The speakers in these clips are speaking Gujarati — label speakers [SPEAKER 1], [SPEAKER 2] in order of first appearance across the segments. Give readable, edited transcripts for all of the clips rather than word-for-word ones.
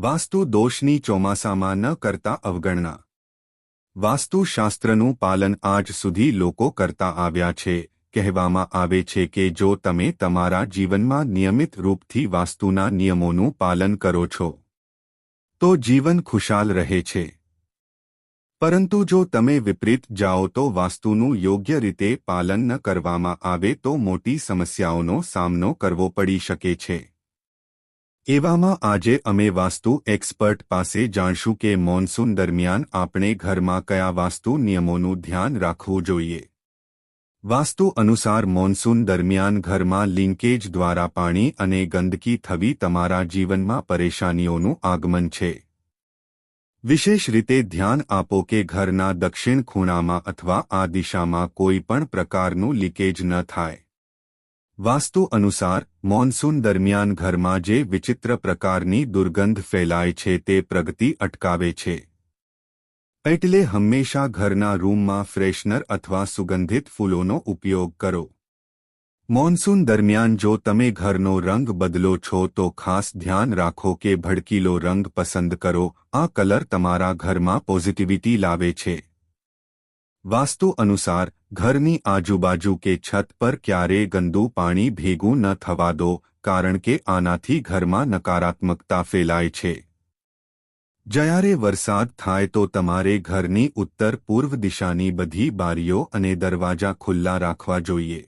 [SPEAKER 1] વાસ્તુ દોષની ચોમાસામાં ન કરતા અવગણના। વાસ્તુશાસ્ત્રનું પાલન આજ સુધી લોકો કરતા આવ્યા છે। કહેવામાં આવે છે કે જો તમે તમારા જીવનમાં નિયમિત રૂપથી વાસ્તુના નિયમોનું પાલન કરો છો તો જીવન ખુશાલ રહે છે। પરંતુ જો તમે વિપરીત જાઓ તો વાસ્તુનું યોગ્ય રીતે પાલન ન કરવામાં આવે તો મોટી સમસ્યાઓનો સામનો કરવો પડી શકે છે। એવામાં આજે અમે વાસ્તુ એક્સપર્ટ પાસે જાણશું કે મોન્સૂન દરમિયાન આપણે ઘરમાં કયા વાસ્તુ નિયમોનું ધ્યાન રાખવું જોઈએ। વાસ્તુ અનુસાર મોન્સૂન દરમિયાન ઘરમાં લિંકેજ દ્વારા પાણી અને ગંદકી થવી તમારા જીવનમાં પરેશાનીઓનું આગમન છે। વિશેષ રીતે ધ્યાન આપો કે ઘરના દક્ષિણ ખૂણામાં અથવા આ દિશામાં કોઈ પણ પ્રકારનું લીકેજ ન થાય। વાસ્તુ અનુસાર મોન્સૂન દરમિયાન ઘરમાં જે વિચિત્ર પ્રકારની દુર્ગંધ ફેલાય છે તે પ્રગતિ અટકાવે છે। એટલે હંમેશા ઘરના રૂમમાં ફ્રેશનર અથવા સુગંધિત ફૂલોનો ઉપયોગ કરો। મોન્સૂન દરમિયાન જો તમે ઘરનો રંગ બદલો છો તો ખાસ ધ્યાન રાખો કે ભડકીલો રંગ પસંદ કરો। આ કલર તમારા ઘરમાં પોઝિટિવિટી લાવે છે। વાસ્તુ અનુસાર ઘરની આજુબાજુ કે છત પર ક્યારેય ગંદુ પાણી ભેગું ન થવા દો, કારણ કે આનાથી ઘરમાં નકારાત્મકતા ફેલાય છે। જ્યારે વરસાદ થાય તો તમારે ઘરની ઉત્તર પૂર્વ દિશાની બધી બારીઓ અને દરવાજા ખુલ્લા રાખવા જોઈએ।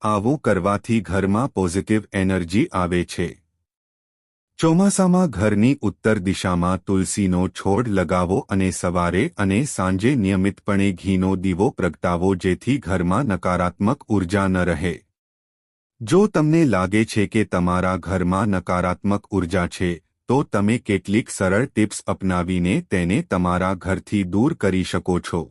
[SPEAKER 1] આવું કરવાથી ઘરમાં પોઝિટિવ એનર્જી આવે છે। ચોમાસામાં ઘરની ઉત્તર દિશામાં તુલસીનો છોડ લગાવો અને સવારે અને સાંજે નિયમિતપણે ઘીનો દીવો પ્રગટાવો, જેથી ઘરમાં નકારાત્મક ઉર્જા ન રહે। જો તમને લાગે છે કે તમારા ઘરમાં નકારાત્મક ઉર્જા છે તો તમે કેટલીક સરળ ટિપ્સ અપનાવીને તેને તમારા ઘરથી દૂર કરી શકો છો।